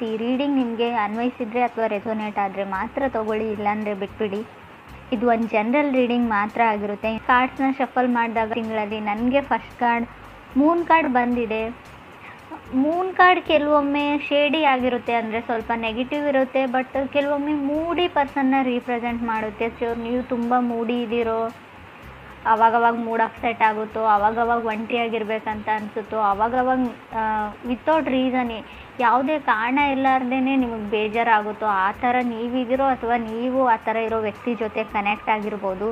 ಗಮನಿಸಿ. ರೀಡಿಂಗ್ ನಿಮಗೆ ಅನ್ವಯಿಸಿದರೆ ಅಥವಾ ರೆಸೊನೇಟ್ ಆದರೆ ಮಾತ್ರ ತೊಗೊಳ್ಳಿ, ಇಲ್ಲಾಂದರೆ ಬಿಟ್ಬಿಡಿ. ಇದು ಒಂದು ಜನರಲ್ ರೀಡಿಂಗ್ ಮಾತ್ರ ಆಗಿರುತ್ತೆ. ಕಾರ್ಡ್ಸ್ನ ಶಫಲ್ ಮಾಡಿದಾಗ ತಿಂಗಳಲ್ಲಿ ನನಗೆ ಫಸ್ಟ್ ಕಾರ್ಡ್ ಮೂನ್ ಕಾರ್ಡ್ ಬಂದಿದೆ. ಮೂನ್ ಕಾರ್ಡ್ ಕೆಲವೊಮ್ಮೆ ಶೇಡಿ ಆಗಿರುತ್ತೆ, ಅಂದರೆ ಸ್ವಲ್ಪ ನೆಗೆಟಿವ್ ಇರುತ್ತೆ, ಬಟ್ ಕೆಲವೊಮ್ಮೆ ಮೂಡಿ ಪರ್ಸನ್ನ ರೀಪ್ರೆಸೆಂಟ್ ಮಾಡುತ್ತೆ. ಸೊ ನೀವು ತುಂಬ ಮೂಡಿ ಇದ್ದೀರೋ, ಅವಾಗವಾಗ ಮೂಡ್ ಅಪ್ಸೆಟ್ ಆಗುತ್ತೋ, ಅವಾಗವಾಗ ಒಂಟಿಯಾಗಿರ್ಬೇಕಂತ ಅನಿಸುತ್ತೋ, ಅವಾಗವಾಗ ವಿತೌಟ್ ರೀಸನ್ ಯಾವುದೇ ಕಾರಣ ಇಲ್ಲಾರ್ದೇ ನಿಮಗೆ ಬೇಜಾರಾಗುತ್ತೋ, ಆ ಥರ ನೀವಿದ್ದೀರೋ ಅಥವಾ ನೀವು ಆ ಥರ ಇರೋ ವ್ಯಕ್ತಿ ಜೊತೆ ಕನೆಕ್ಟ್ ಆಗಿರ್ಬೋದು.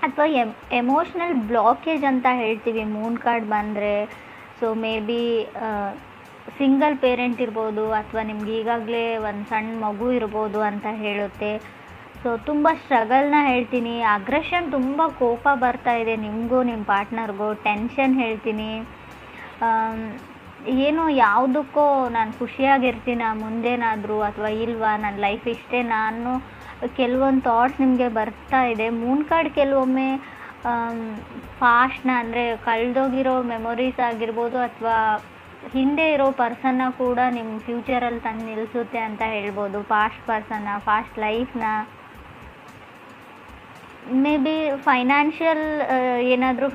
ಅಥವಾ ಎಮೋಷ್ನಲ್ ಬ್ಲಾಕೇಜ್ ಅಂತ ಹೇಳ್ತೀವಿ ಮೂನ್ ಕಾರ್ಡ್ ಬಂದರೆ. So may be single parent ಇರ್ಬೋದು, ಅಥವಾ ನಿಮ್ಗೆ ಈಗಾಗಲೇ ಒಂದು ಸಣ್ಣ ಮಗು ಇರ್ಬೋದು ಅಂತ ಹೇಳುತ್ತೆ. ಸೊ ತುಂಬ ಸ್ಟ್ರಗಲ್ನ ಹೇಳ್ತೀನಿ. ಅಗ್ರೆಷನ್, ತುಂಬ ಕೋಪ ಬರ್ತಾ ಇದೆ ನಿಮಗೂ ನಿಮ್ಮ ಪಾರ್ಟ್ನರ್ಗೂ. ಟೆನ್ಷನ್ ಹೇಳ್ತೀನಿ. ಏನೋ ಯಾವುದಕ್ಕೋ ನಾನು ಖುಷಿಯಾಗಿರ್ತೀನ ಮುಂದೇನಾದರೂ ಅಥವಾ ಇಲ್ವಾ, ನನ್ನ ಲೈಫ್ ಇಷ್ಟೇ ನಾನು ಕೆಲವೊಂದು ಥಾಟ್ಸ್ ನಿಮಗೆ ಬರ್ತಾ ಇದೆ. ಮೂನ್ ಕಾರ್ಡ್ ಕೆಲವೊಮ್ಮೆ ಪಾಸ್ಟ್ನ, ಅಂದರೆ ಕಳೆದೋಗಿರೋ ಮೆಮೊರೀಸ್ ಆಗಿರ್ಬೋದು, ಅಥವಾ ಹಿಂದೆ ಇರೋ ಪರ್ಸನ್ನ ಕೂಡ ನಿಮ್ಮ ಫ್ಯೂಚರಲ್ಲಿ ತಂದು ನಿಲ್ಲಿಸುತ್ತೆ ಅಂತ ಹೇಳ್ಬೋದು. ಪಾಸ್ಟ್ ಪರ್ಸನ್ನ, ಪಾಸ್ಟ್ ಲೈಫ್ನ. ಮೇ ಬಿ ಫೈನಾನ್ಷಿಯಲ್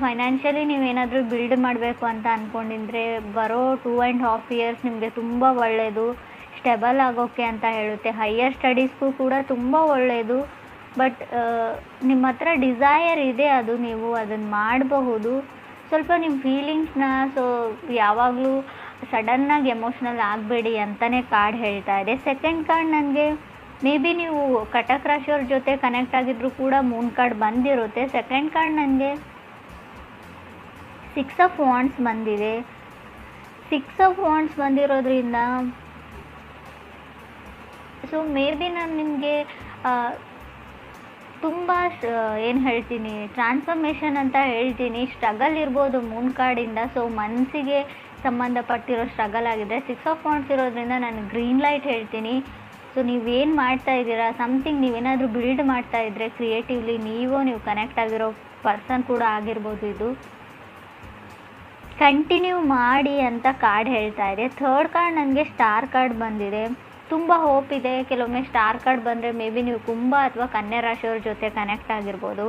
ಫೈನಾನ್ಷಿಯಲಿ ನೀವೇನಾದರೂ ಬಿಲ್ಡ್ ಮಾಡಬೇಕು ಅಂತ ಅಂದ್ಕೊಂಡಿದ್ರೆ ಬರೋ 2.5 years ನಿಮಗೆ ತುಂಬ ಒಳ್ಳೆಯದು, ಸ್ಟೆಬಲ್ ಆಗೋಕ್ಕೆ ಅಂತ ಹೇಳುತ್ತೆ. ಹೈಯರ್ ಸ್ಟಡೀಸ್ಗೂ ಕೂಡ ತುಂಬ ಒಳ್ಳೆಯದು. ಬಟ್ ನಿಮ್ಮ ಹತ್ರ ಡಿಸೈರ್ ಇದೆ, ಅದು ನೀವು ಅದನ್ನು ಮಾಡಬಹುದು. ಸ್ವಲ್ಪ ನಿಮ್ಮ ಫೀಲಿಂಗ್ಸ್ನ ಯಾವಾಗಲೂ ಸಡನ್ನಾಗಿ ಎಮೋಷ್ನಲ್ ಆಗಬೇಡಿ ಅಂತಲೇ ಕಾರ್ಡ್ ಹೇಳ್ತಾ ಇದೆ. ಸೆಕೆಂಡ್ ಕಾರ್ಡ್ ನನಗೆ ಮೇ ಬಿ ನೀವು ಕಟಕ್ ರಾಶಿಯವ್ರ ಜೊತೆ ಕನೆಕ್ಟ್ ಆಗಿದ್ರೂ ಕೂಡ ಮೂನ್ ಕಾರ್ಡ್ ಬಂದಿರುತ್ತೆ. ಸೆಕೆಂಡ್ ಕಾರ್ಡ್ ನನಗೆ 6 of Wands ಬಂದಿದೆ. 6 of Wands ಬಂದಿರೋದ್ರಿಂದ ಸೊ ಮೇ ಬಿ ನಾನು ನಿಮಗೆ ತುಂಬ ಏನು ಹೇಳ್ತೀನಿ, ಟ್ರಾನ್ಸ್ಫರ್ಮೇಷನ್ ಅಂತ ಹೇಳ್ತೀನಿ. ಸ್ಟ್ರಗಲ್ ಇರ್ಬೋದು ಮೂನ್ ಕಾರ್ಡಿಂದ. ಸೊ ಮನಸ್ಸಿಗೆ ಸಂಬಂಧಪಟ್ಟಿರೋ ಸ್ಟ್ರಗಲ್ ಆಗಿದೆ. 6 of Wands ಇರೋದ್ರಿಂದ ನಾನು ಗ್ರೀನ್ ಲೈಟ್ ಹೇಳ್ತೀನಿ. ಸೊ ನೀವೇನು ಮಾಡ್ತಾ ಇದ್ದೀರಾ, ಸಮಥಿಂಗ್ ನೀವೇನಾದರೂ ಬಿಲ್ಡ್ ಮಾಡ್ತಾ ಇದ್ದರೆ ಕ್ರಿಯೇಟಿವ್ಲಿ, ನೀವು ಕನೆಕ್ಟ್ ಆಗಿರೋ ಪರ್ಸನ್ ಕೂಡ ಆಗಿರ್ಬೋದು. ಇದು ಕಂಟಿನ್ಯೂ ಮಾಡಿ ಅಂತ ಕಾರ್ಡ್ ಹೇಳ್ತಾ ಇದೆ. ಥರ್ಡ್ ಕಾರ್ಡ್ ನನಗೆ ಸ್ಟಾರ್ ಕಾರ್ಡ್ ಬಂದಿದೆ. ತುಂಬ ಹೋಪ್ ಇದೆ. ಕೆಲವೊಮ್ಮೆ ಸ್ಟಾರ್ ಕಾರ್ಡ್ ಬಂದರೆ ಮೇ ಬಿ ನೀವು ಕುಂಭ ಅಥವಾ ಕನ್ಯಾ ರಾಶಿಯವ್ರ ಜೊತೆ ಕನೆಕ್ಟ್ ಆಗಿರ್ಬೋದು.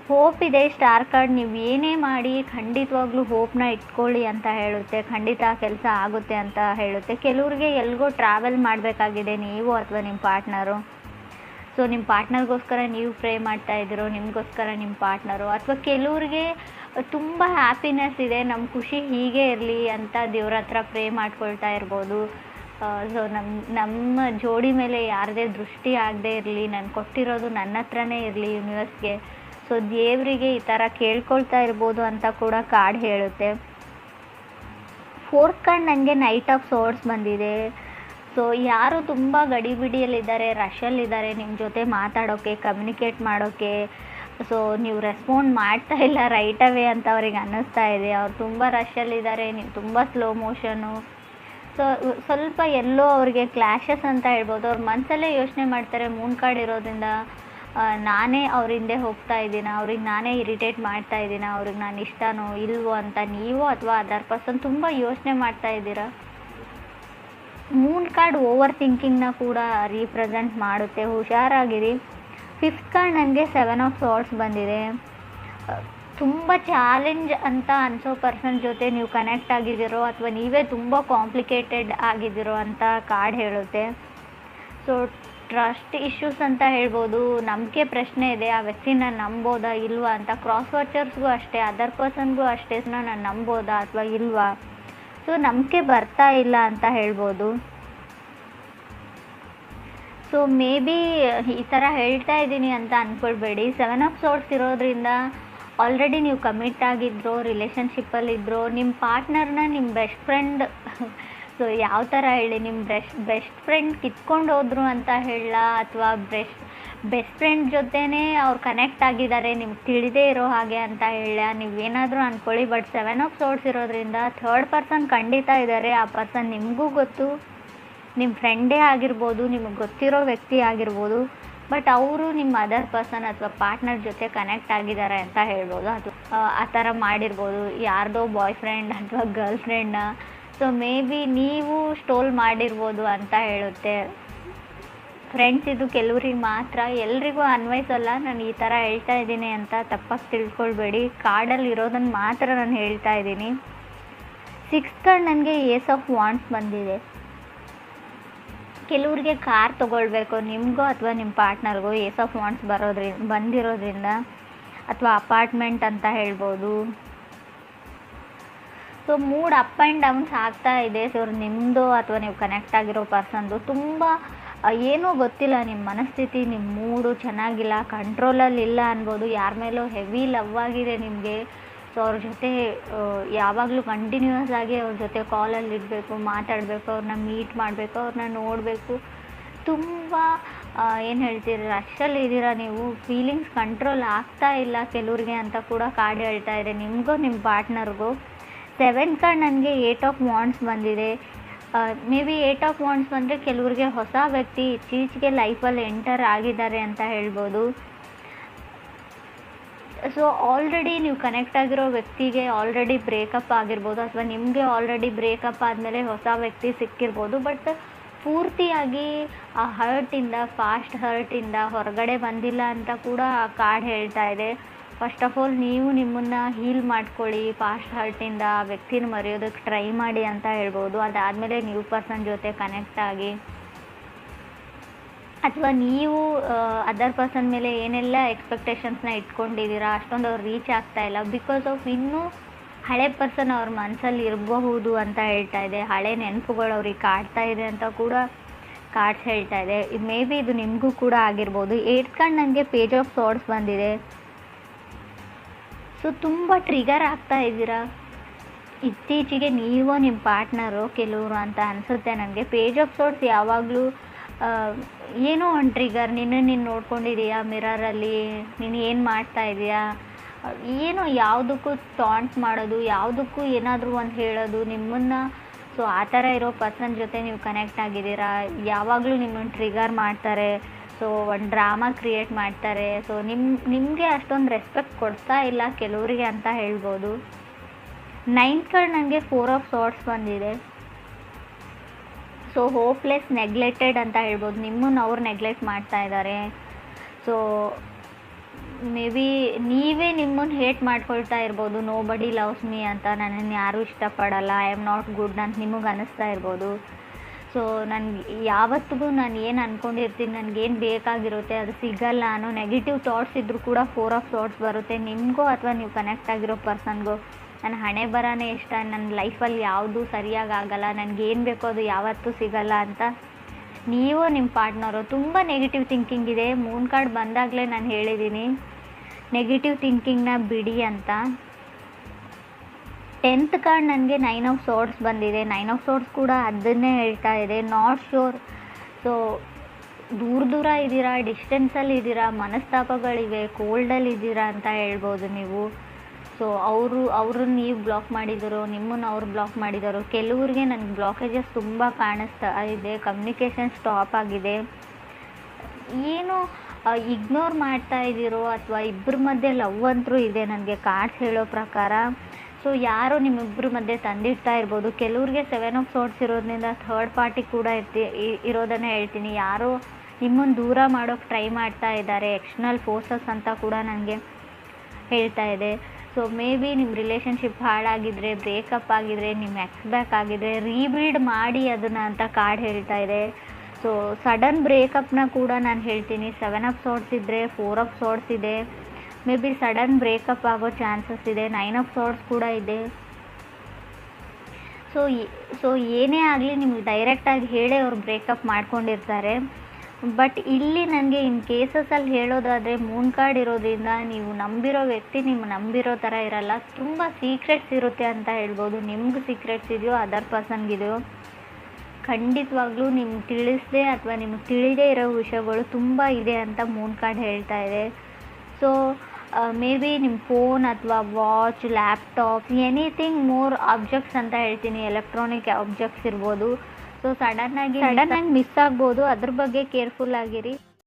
ಹೋಪ್ ಇದೆ. ಸ್ಟಾರ್ ಕಾರ್ಡ್ ನೀವು ಏನೇ ಮಾಡಿ ಖಂಡಿತವಾಗ್ಲೂ ಹೋಪ್ನ ಇಟ್ಕೊಳ್ಳಿ ಅಂತ ಹೇಳುತ್ತೆ. ಖಂಡಿತ ಕೆಲಸ ಆಗುತ್ತೆ ಅಂತ ಹೇಳುತ್ತೆ. ಕೆಲವ್ರಿಗೆ ಎಲ್ಗೋ ಟ್ರಾವೆಲ್ ಮಾಡಬೇಕಾಗಿದೆ ನೀವು ಅಥವಾ ನಿಮ್ಮ ಪಾರ್ಟ್ನರು. ಸೊ ನಿಮ್ಮ ಪಾರ್ಟ್ನರ್ಗೋಸ್ಕರ ನೀವು ಪ್ರೇ ಮಾಡ್ತಾ ಇದ್ದೀರೋ, ನಿಮಗೋಸ್ಕರ ನಿಮ್ಮ ಪಾರ್ಟ್ನರು. ಅಥವಾ ಕೆಲವ್ರಿಗೆ ತುಂಬ ಹ್ಯಾಪಿನೆಸ್ ಇದೆ, ನಮ್ಮ ಖುಷಿ ಹೀಗೆ ಇರಲಿ ಅಂತ ದೇವ್ರ ಹತ್ರ ಪ್ರೇ ಮಾಡ್ಕೊಳ್ತಾ ಇರ್ಬೋದು. ಸೊ ನಮ್ಮ ಜೋಡಿ ಮೇಲೆ ಯಾರದೇ ದೃಷ್ಟಿ ಆಗದೆ ಇರಲಿ, ನಾನು ಕೊಟ್ಟಿರೋದು ನನ್ನ ಹತ್ರನೇ ಇರಲಿ ಯೂನಿವರ್ಸ್ಗೆ. ಸೊ ದೇವರಿಗೆ ಈ ಥರ ಕೇಳ್ಕೊಳ್ತಾ ಇರ್ಬೋದು ಅಂತ ಕೂಡ ಕಾರ್ಡ್ ಹೇಳುತ್ತೆ. ಫೋರ್ತ್ ಕಾರ್ಡ್ ನನಗೆ ನೈಟ್ ಆಫ್ ಸೋರ್ಡ್ಸ್ ಬಂದಿದೆ. ಸೊ ಯಾರು ತುಂಬ ಗಡಿಬಿಡಿಯಲ್ಲಿದ್ದಾರೆ, ರಶಲ್ಲಿದ್ದಾರೆ ನಿಮ್ಮ ಜೊತೆ ಮಾತಾಡೋಕ್ಕೆ, ಕಮ್ಯುನಿಕೇಟ್ ಮಾಡೋಕ್ಕೆ. ಸೊ ನೀವು ರೆಸ್ಪಾಂಡ್ ಮಾಡ್ತಾ ಇಲ್ಲ ರೈಟ್ ಅವೇ ಅಂತ ಅವ್ರಿಗೆ ಅನ್ನಿಸ್ತಾ ಇದೆ. ಅವ್ರು ತುಂಬ ರಶಲ್ಲಿದ್ದಾರೆ, ನೀವು ತುಂಬ ಸ್ಲೋ ಮೋಷನು. ಸೊ ಸ್ವಲ್ಪ ಎಲ್ಲೋ ಅವ್ರಿಗೆ ಕ್ಲ್ಯಾಶಸ್ ಅಂತ ಹೇಳ್ಬೋದು. ಅವ್ರ ಮನಸ್ಸಲ್ಲೇ ಯೋಚನೆ ಮಾಡ್ತಾರೆ, ಮೂನ್ ಕಾರ್ಡ್ ಇರೋದ್ರಿಂದ ನಾನೇ ಅವ್ರ ಹಿಂದೆ ಹೋಗ್ತಾ ಇದ್ದೀನ, ಅವ್ರಿಗೆ ನಾನೇ ಇರಿಟೇಟ್ ಮಾಡ್ತಾ ಇದ್ದೀನ, ಅವ್ರಿಗೆ ನಾನು ಇಷ್ಟನೋ ಇಲ್ವೋ ಅಂತ ನೀವು ಅಥವಾ ಅದರ್ ಪರ್ಸನ್ ತುಂಬ ಯೋಚನೆ ಮಾಡ್ತಾ ಇದ್ದೀರಾ. ಮೂನ್ ಕಾರ್ಡ್ ಓವರ್ ಥಿಂಕಿಂಗ್ನ ಕೂಡ ರೀಪ್ರೆಸೆಂಟ್ ಮಾಡುತ್ತೆ, ಹುಷಾರಾಗಿರಿ. ಫಿಫ್ತ್ ಕಾರ್ಡ್ ನನಗೆ 7 of Swords ಬಂದಿದೆ. ತುಂಬ ಚಾಲೆಂಜ್ ಅಂತ ಅನಿಸೋ ಪರ್ಸನ್ ಜೊತೆ ನೀವು ಕನೆಕ್ಟ್ ಆಗಿದ್ದೀರೋ ಅಥವಾ ನೀವೇ ತುಂಬ ಕಾಂಪ್ಲಿಕೇಟೆಡ್ ಆಗಿದ್ದೀರೋ ಅಂತ ಕಾರ್ಡ್ ಹೇಳುತ್ತೆ. ಸೊ ಟ್ರಸ್ಟ್ ಇಶ್ಯೂಸ್ ಅಂತ ಹೇಳ್ಬೋದು. ನಂಬಿಕೆ ಪ್ರಶ್ನೆ ಇದೆ, ಆ ವ್ಯಕ್ತಿನ ನಂಬೋದಾ ಇಲ್ವಾ ಅಂತ. ಕ್ರಾಸ್ ವಾಚರ್ಸ್ಗೂ ಅಷ್ಟೇ, ಅದರ್ ಪರ್ಸನ್ಗೂ ಅಷ್ಟೇ, ನಾನು ನಂಬೋದಾ ಅಥವಾ ಇಲ್ವಾ. ಸೊ ನಂಬಿಕೆ ಬರ್ತಾ ಇಲ್ಲ ಅಂತ ಹೇಳ್ಬೋದು. ಸೊ ಮೇ ಬಿ ಈ ಥರ ಹೇಳ್ತಾ ಇದ್ದೀನಿ ಅಂತ ಅಂದ್ಕೊಳ್ಬೇಡಿ. 7 of Swords ಇರೋದ್ರಿಂದ ಆಲ್ರೆಡಿ ನೀವು ಕಮಿಟ್ ಆಗಿದ್ರೋ, ರಿಲೇಷನ್ಶಿಪ್ಪಲ್ಲಿದ್ರೋ, ನಿಮ್ಮ ಪಾರ್ಟ್ನರ್ನ ನಿಮ್ಮ ಬೆಸ್ಟ್ ಫ್ರೆಂಡ್, ಸೊ ಯಾವ ಥರ ಹೇಳಿ, ನಿಮ್ಮ ಬೆಸ್ಟ್ ಫ್ರೆಂಡ್ ಕಿತ್ಕೊಂಡು ಹೋದ್ರು ಅಂತ ಹೇಳಲ್ಲ, ಅಥವಾ ಬೆಸ್ಟ್ ಫ್ರೆಂಡ್ ಜೊತೆನೇ ಅವ್ರು ಕನೆಕ್ಟ್ ಆಗಿದ್ದಾರೆ ನಿಮ್ಗೆ ತಿಳಿದೇ ಇರೋ ಹಾಗೆ ಅಂತ ಹೇಳ, ನೀವೇನಾದರೂ ಅಂದ್ಕೊಳ್ಳಿ. ಬಟ್ 7 of Swords ಇರೋದ್ರಿಂದ ಥರ್ಡ್ ಪರ್ಸನ್ ಖಂಡಿತ ಇದ್ದಾರೆ. ಆ ಪರ್ಸನ್ ನಿಮಗೂ ಗೊತ್ತು, ನಿಮ್ಮ ಫ್ರೆಂಡೇ ಆಗಿರ್ಬೋದು, ನಿಮಗೆ ಗೊತ್ತಿರೋ ವ್ಯಕ್ತಿ ಆಗಿರ್ಬೋದು. ಬಟ್ ಅವರು ನಿಮ್ಮ ಅದರ್ ಪರ್ಸನ್ ಅಥವಾ ಪಾರ್ಟ್ನರ್ ಜೊತೆ ಕನೆಕ್ಟ್ ಆಗಿದ್ದಾರೆ ಅಂತ ಹೇಳ್ಬೋದು. ಅದು ಆ ಥರ ಮಾಡಿರ್ಬೋದು. ಯಾರ್ದೋ ಬಾಯ್ ಫ್ರೆಂಡ್ ಅಥವಾ ಗರ್ಲ್ ಫ್ರೆಂಡ್ನ ಸೊ ಮೇ ಬಿ ನೀವು ಸ್ಟೋಲ್ ಮಾಡಿರ್ಬೋದು ಅಂತ ಹೇಳುತ್ತೆ. ಫ್ರೆಂಡ್ಸ್, ಇದು ಕೆಲವ್ರಿಗೆ ಮಾತ್ರ, ಎಲ್ರಿಗೂ ಅನ್ವಯಿಸಲ್ಲ. ನಾನು ಈ ಥರ ಹೇಳ್ತಾ ಇದ್ದೀನಿ ಅಂತ ತಪ್ಪಾಗಿ ತಿಳ್ಕೊಳ್ಬೇಡಿ. ಕಾರ್ಡಲ್ಲಿ ಇರೋದನ್ನು ಮಾತ್ರ ನಾನು ಹೇಳ್ತಾ ಇದ್ದೀನಿ. 6th ಕಾರ್ಡ್ ನನಗೆ ಏಸ್ ಆಫ್ ವಾಂಡ್ಸ್ ಬಂದಿದೆ. ಕೆಲವ್ರಿಗೆ ಕಾರ್ ತೊಗೊಳ್ಬೇಕು, ನಿಮಗೋ ಅಥವಾ ನಿಮ್ಮ ಪಾರ್ಟ್ನರ್ಗೋ ಏಸ್ ಆಫ್ ವಾಂಡ್ಸ್ ಬಂದಿರೋದ್ರಿಂದ, ಅಥವಾ ಅಪಾರ್ಟ್ಮೆಂಟ್ ಅಂತ ಹೇಳ್ಬೋದು. So mood up and downs ಆಗ್ತಾ ಇದೆ. ಸೊ ನಿಮ್ಮದು ಅಥವಾ ನೀವು ಕನೆಕ್ಟ್ ಆಗಿರೋ ಪರ್ಸನ್ದು ತುಂಬ ಏನೋ ಗೊತ್ತಿಲ್ಲ, ನಿಮ್ಮ ಮನಸ್ಥಿತಿ, ನಿಮ್ಮ ಮೂಡು ಚೆನ್ನಾಗಿಲ್ಲ, ಕಂಟ್ರೋಲಲ್ಲಿ ಇಲ್ಲ ಅನ್ಬೋದು. ಯಾರ ಮೇಲೋ ಹೆವಿ ಲವ್ ಆಗಿದೆ ನಿಮಗೆ. ಸೊ ಅವ್ರ ಜೊತೆ ಯಾವಾಗಲೂ ಕಂಟಿನ್ಯೂಯಸ್ ಆಗಿ ಅವ್ರ ಜೊತೆ ಕಾಲಲ್ಲಿ ಇರಬೇಕು, ಮಾತಾಡಬೇಕು, ಅವ್ರನ್ನ ಮೀಟ್ ಮಾಡಬೇಕು, ಅವ್ರನ್ನ ನೋಡಬೇಕು. ತುಂಬ ಏನು ಹೇಳ್ತೀರಿ, ರಶಲ್ಲಿ ಇದ್ದೀರಾ ನೀವು, ಫೀಲಿಂಗ್ಸ್ ಕಂಟ್ರೋಲ್ ಆಗ್ತಾ ಇಲ್ಲ ಕೆಲವ್ರಿಗೆ ಅಂತ ಕೂಡ ಕಾರ್ಡ್ ಹೇಳ್ತಾ ಇದೆ, ನಿಮಗೂ ನಿಮ್ಮ ಪಾರ್ಟ್ನರ್ಗೂ. 7th ಕಾರ್ಡ್ ನನಗೆ 8 ಆಫ್ ವಾಂಡ್ಸ್ ಬಂದಿದೆ. ಮೇ ಬಿ 8 ಆಫ್ ವಾಂಡ್ಸ್ ಬಂದರೆ ಕೆಲವ್ರಿಗೆ ಹೊಸ ವ್ಯಕ್ತಿ ಇತ್ತೀಚೆಗೆ ಲೈಫಲ್ಲಿ ಎಂಟರ್ ಆಗಿದ್ದಾರೆ ಅಂತ ಹೇಳ್ಬೋದು. ಸೊ ಆಲ್ರೆಡಿ ನೀವು ಕನೆಕ್ಟ್ ಆಗಿರೋ ವ್ಯಕ್ತಿಗೆ ಆಲ್ರೆಡಿ ಬ್ರೇಕಪ್ ಆಗಿರ್ಬೋದು, ಅಥವಾ ನಿಮಗೆ ಆಲ್ರೆಡಿ ಬ್ರೇಕಪ್ ಆದಮೇಲೆ ಹೊಸ ವ್ಯಕ್ತಿ ಸಿಕ್ಕಿರ್ಬೋದು. ಬಟ್ ಪೂರ್ತಿಯಾಗಿ ಆ ಫಾಸ್ಟ್ ಹರ್ಟಿಂದ ಹೊರಗಡೆ ಬಂದಿಲ್ಲ ಅಂತ ಕೂಡ ಆ ಕಾರ್ಡ್ ಹೇಳ್ತಾ ಇದೆ. ಫಸ್ಟ್ ಆಫ್ ಆಲ್ ನೀವು ನಿಮ್ಮನ್ನು ಹೀಲ್ ಮಾಡ್ಕೊಳ್ಳಿ, ಪಾಸ್ಟ್ ಹರ್ಟಿಂದ ಆ ವ್ಯಕ್ತಿನ ಮರೆಯೋದಕ್ಕೆ ಟ್ರೈ ಮಾಡಿ ಅಂತ ಹೇಳ್ಬೋದು. ಅದಾದಮೇಲೆ ನ್ಯೂ ಪರ್ಸನ್ ಜೊತೆ ಕನೆಕ್ಟ್ ಆಗಿ, ಅಥವಾ ನೀವು ಅದರ್ ಪರ್ಸನ್ ಮೇಲೆ ಏನೆಲ್ಲ ಎಕ್ಸ್ಪೆಕ್ಟೇಷನ್ಸ್ನ ಇಟ್ಕೊಂಡಿದ್ದೀರಾ ಅಷ್ಟೊಂದು ಅವ್ರು ರೀಚ್ ಆಗ್ತಾ ಇಲ್ಲ. ಬಿಕಾಸ್ ಆಫ್ ಇನ್ನೂ ಹಳೆ ಪರ್ಸನ್ ಅವ್ರ ಮನಸ್ಸಲ್ಲಿ ಇರಬಹುದು ಅಂತ ಹೇಳ್ತಾ ಇದೆ. ಹಳೆ ನೆನಪುಗಳು ಅವ್ರಿಗೆ ಕಾಡ್ತಾ ಇದೆ ಅಂತ ಕೂಡ ಕಾರ್ಡ್ಸ್ ಹೇಳ್ತಾ ಇದೆ. ಮೇ ಬಿ ಇದು ನಿಮಗೂ ಕೂಡ ಆಗಿರ್ಬೋದು. 8th ಕಾರ್ಡ್ ನನಗೆ ಪೇಜ್ ಆಫ್ ಸಾರ್ಡ್ಸ್ ಬಂದಿದೆ. ಸೊ ತುಂಬ ಟ್ರಿಗರ್ ಆಗ್ತಾ ಇದ್ದೀರಾ ಇತ್ತೀಚೆಗೆ ನೀವು ನಿಮ್ಮ ಪಾರ್ಟ್ನರು ಕೆಲವರು ಅಂತ ಅನಿಸುತ್ತೆ ನನಗೆ. ಪೇಜ್ ಆಫ್ ಸಾರ್ಡ್ಸ್ ಯಾವಾಗಲೂ ಏನೋ ಒಂದು ಟ್ರಿಗರ್, ನೀನು ನೋಡ್ಕೊಂಡಿದ್ದೀಯಾ ಮಿರರಲ್ಲಿ, ನೀನು ಏನು ಮಾಡ್ತಾ ಇದೆಯಾ, ಏನೋ ಯಾವುದಕ್ಕೂ ಟಾಂಟ್ ಮಾಡೋದು, ಯಾವುದಕ್ಕೂ ಏನಾದರೂ ಒಂದು ಹೇಳೋದು ನಿಮ್ಮನ್ನು. ಸೊ ಆ ಥರ ಇರೋ ಪರ್ಸನ್ ಜೊತೆ ನೀವು ಕನೆಕ್ಟ್ ಆಗಿದ್ದೀರಾ. ಯಾವಾಗಲೂ ನಿಮ್ಮನ್ನು ಟ್ರಿಗರ್ ಮಾಡ್ತಾರೆ. ಸೊ ಒಂದು ಡ್ರಾಮಾ ಕ್ರಿಯೇಟ್ ಮಾಡ್ತಾರೆ. ಸೊ ನಿಮಗೆ ಅಷ್ಟೊಂದು ರೆಸ್ಪೆಕ್ಟ್ ಕೊಡ್ತಾ ಇಲ್ಲ ಕೆಲವರಿಗೆ ಅಂತ ಹೇಳ್ಬೋದು. 9th ಕಾರ್ಡ್ ನನಗೆ 4 ಆಫ್ ಸಾರ್ಡ್ಸ್ ಬಂದಿದೆ. ಸೊ ಹೋಪ್ಲೆಸ್, ನೆಗ್ಲೆಕ್ಟೆಡ್ ಅಂತ ಹೇಳ್ಬೋದು. ನಿಮ್ಮನ್ನು ಅವ್ರು ನೆಗ್ಲೆಕ್ಟ್ ಮಾಡ್ತಾ ಇದ್ದಾರೆ. ಸೊ ಮೇ ಬಿ ನೀವೇ ನಿಮ್ಮನ್ನು ಹೇಟ್ ಮಾಡ್ಕೊಳ್ತಾ ಇರ್ಬೋದು, ನೋ ಬಡಿ ಲವ್ಸ್ ಮೀ ಅಂತ, ನನ್ನನ್ನು ಯಾರೂ ಇಷ್ಟಪಡಲ್ಲ, ಐ ಆಮ್ ನಾಟ್ ಗುಡ್ ಅಂತ ನಿಮಗೆ ಅನ್ನಿಸ್ತಾ ಇರ್ಬೋದು. ಸೊ ಯಾವತ್ತಿಗೂ ನಾನು ಏನು ಅಂದ್ಕೊಂಡಿರ್ತೀನಿ, ನನಗೇನು ಬೇಕಾಗಿರುತ್ತೆ ಅದು ಸಿಗಲ್ಲ ಅನ್ನೋ ನೆಗೆಟಿವ್ ಥಾಟ್ಸ್ ಇದ್ದರೂ ಕೂಡ 4 ಆಫ್ ಸಾರ್ಡ್ಸ್ ಬರುತ್ತೆ. ನಿಮಗೂ ಅಥವಾ ನೀವು ಕನೆಕ್ಟ್ ಆಗಿರೋ ಪರ್ಸನ್ಗೂ ನನ್ನ ಹಣೆ ಬರನೇ ಇಷ್ಟ, ನನ್ನ ಲೈಫಲ್ಲಿ ಯಾವುದೂ ಸರಿಯಾಗಿ ಆಗಲ್ಲ, ನನಗೇನು ಬೇಕೋ ಅದು ಯಾವತ್ತೂ ಸಿಗಲ್ಲ ಅಂತ ನೀವು ನಿಮ್ಮ ಪಾರ್ಟ್ನರು ತುಂಬ ನೆಗೆಟಿವ್ ಥಿಂಕಿಂಗ್ ಇದೆ. ಮೂನ್ ಕಾರ್ಡ್ ಬಂದಾಗಲೇ ನಾನು ಹೇಳಿದ್ದೀನಿ ನೆಗೆಟಿವ್ ಥಿಂಕಿಂಗ್ನ ಬಿಡಿ ಅಂತ. 10th ಕಾರ್ಡ್ ನನಗೆ 9 ಆಫ್ ಸಾರ್ಡ್ಸ್ ಬಂದಿದೆ. 9 ಆಫ್ ಸಾರ್ಡ್ಸ್ ಕೂಡ ಅದನ್ನೇ ಹೇಳ್ತಾ ಇದೆ, ನಾಟ್ ಶ್ಯೂರ್. ಸೊ ದೂರ ಇದ್ದೀರಾ, ಡಿಸ್ಟೆನ್ಸಲ್ಲಿ ಇದ್ದೀರಾ, ಮನಸ್ತಾಪಗಳಿವೆ, ಕೋಲ್ಡಲ್ಲಿ ಇದ್ದೀರಾ ಅಂತ ಹೇಳ್ಬೋದು ನೀವು. ಸೊ ಅವ್ರನ್ನ ನೀವು ಬ್ಲಾಕ್ ಮಾಡಿದರು, ನಿಮ್ಮನ್ನು ಅವ್ರು ಬ್ಲಾಕ್ ಮಾಡಿದರು. ಕೆಲವ್ರಿಗೆ ನನಗೆ ಬ್ಲಾಕೇಜಸ್ ತುಂಬ ಕಾಣಿಸ್ತಾ ಇದೆ, ಕಮ್ಯುನಿಕೇಷನ್ ಸ್ಟಾಪ್ ಆಗಿದೆ. ಏನೋ ಇಗ್ನೋರ್ ಮಾಡ್ತಾ ಇದ್ದೀರೋ, ಅಥವಾ ಇಬ್ಬರ ಮಧ್ಯೆ ಲವ್ ಅಂತರೂ ಇದೆ ನನಗೆ ಕಾರ್ಡ್ಸ್ ಹೇಳೋ ಪ್ರಕಾರ. ಸೊ ಯಾರೋ ನಿಮ್ಮಿಬ್ಬರ ಮಧ್ಯೆ ತಂದಿಡ್ತಾ ಇರ್ಬೋದು. ಕೆಲವ್ರಿಗೆ 7 ಆಫ್ ಸಾರ್ಡ್ಸ್ ಇರೋದ್ರಿಂದ ಥರ್ಡ್ ಪಾರ್ಟಿ ಕೂಡ ಇರೋದನ್ನೇ ಹೇಳ್ತೀನಿ. ಯಾರೋ ನಿಮ್ಮನ್ನು ದೂರ ಮಾಡೋಕ್ಕೆ ಟ್ರೈ ಮಾಡ್ತಾ ಇದ್ದಾರೆ, ಎಕ್ಸ್ಟರ್ನಲ್ ಫೋರ್ಸಸ್ ಅಂತ ಕೂಡ ನನಗೆ ಹೇಳ್ತಾ ಇದೆ. ಸೊ ಮೇ ಬಿ ನಿಮ್ಮ ರಿಲೇಷನ್ಶಿಪ್ ಹಾಳಾಗಿದ್ದರೆ, ಬ್ರೇಕಪ್ ಆಗಿದ್ರೆ, ನಿಮ್ಮ ಎಕ್ಸ್ ಬ್ಯಾಕ್ ಆಗಿದ್ರೆ ರೀಬಿಲ್ಡ್ ಮಾಡಿ ಅದನ್ನು ಅಂತ ಕಾರ್ಡ್ ಹೇಳ್ತಾ ಇದೆ. ಸೊ ಸಡನ್ ಬ್ರೇಕಪ್ನ ಕೂಡ ನಾನು ಹೇಳ್ತೀನಿ. 7 ಆಫ್ ಸಾರ್ಡ್ಸ್ ಇದ್ದರೆ 4 ಆಫ್ ಸಾರ್ಡ್ಸ್ ಇದೆ, ಮೇ ಬಿ ಸಡನ್ ಬ್ರೇಕಪ್ ಆಗೋ ಚಾನ್ಸಸ್ ಇದೆ. 9 ಆಫ್ ಸಾರ್ಡ್ಸ್ ಕೂಡ ಇದೆ. ಸೊ ಏನೇ ಆಗಲಿ ನಿಮ್ಗೆ ಡೈರೆಕ್ಟಾಗಿ ಹೇಳೇ ಅವ್ರು ಬ್ರೇಕಪ್ ಮಾಡ್ಕೊಂಡಿರ್ತಾರೆ. ಬಟ್ ಇಲ್ಲಿ ನನಗೆ ಇನ್ ಕೇಸಸಲ್ಲಿ ಹೇಳೋದಾದರೆ ಮೂನ್ ಕಾರ್ಡ್ ಇರೋದ್ರಿಂದ ನೀವು ನಂಬಿರೋ ವ್ಯಕ್ತಿ ನಿಮ್ಮ ನಂಬಿರೋ ಥರ ಇರಲ್ಲ, ತುಂಬ ಸೀಕ್ರೆಟ್ಸ್ ಇರುತ್ತೆ ಅಂತ ಹೇಳ್ಬೋದು. ನಿಮ್ಗೆ ಸೀಕ್ರೆಟ್ಸ್ ಇದೆಯೋ ಅದರ್ ಪರ್ಸನ್ಗಿದೆಯೋ ಖಂಡಿತವಾಗ್ಲೂ ನಿಮ್ಗೆ ತಿಳಿಸದೆ ಅಥವಾ ನಿಮ್ಗೆ ತಿಳಿದೇ ಇರೋ ವಿಷಯಗಳು ತುಂಬ ಇದೆ ಅಂತ ಮೂನ್ ಕಾರ್ಡ್ ಹೇಳ್ತಾ ಇದೆ. ಸೊ ಮೇ ಬಿ ನಿಮ್ಮ ಫೋನ್ ಅಥವಾ watch, laptop, anything more objects ಅಂತ ಹೇಳ್ತೀನಿ, ಎಲೆಕ್ಟ್ರಾನಿಕ್ ಆಬ್ಜೆಕ್ಟ್ಸ್ ಇರ್ಬೋದು. ಸೊ ಸಡನ್ನಾಗಿ ಮಿಸ್ ಆಗ್ಬೋದು, ಅದ್ರ ಬಗ್ಗೆ ಕೇರ್ಫುಲ್ ಆಗಿರಿ.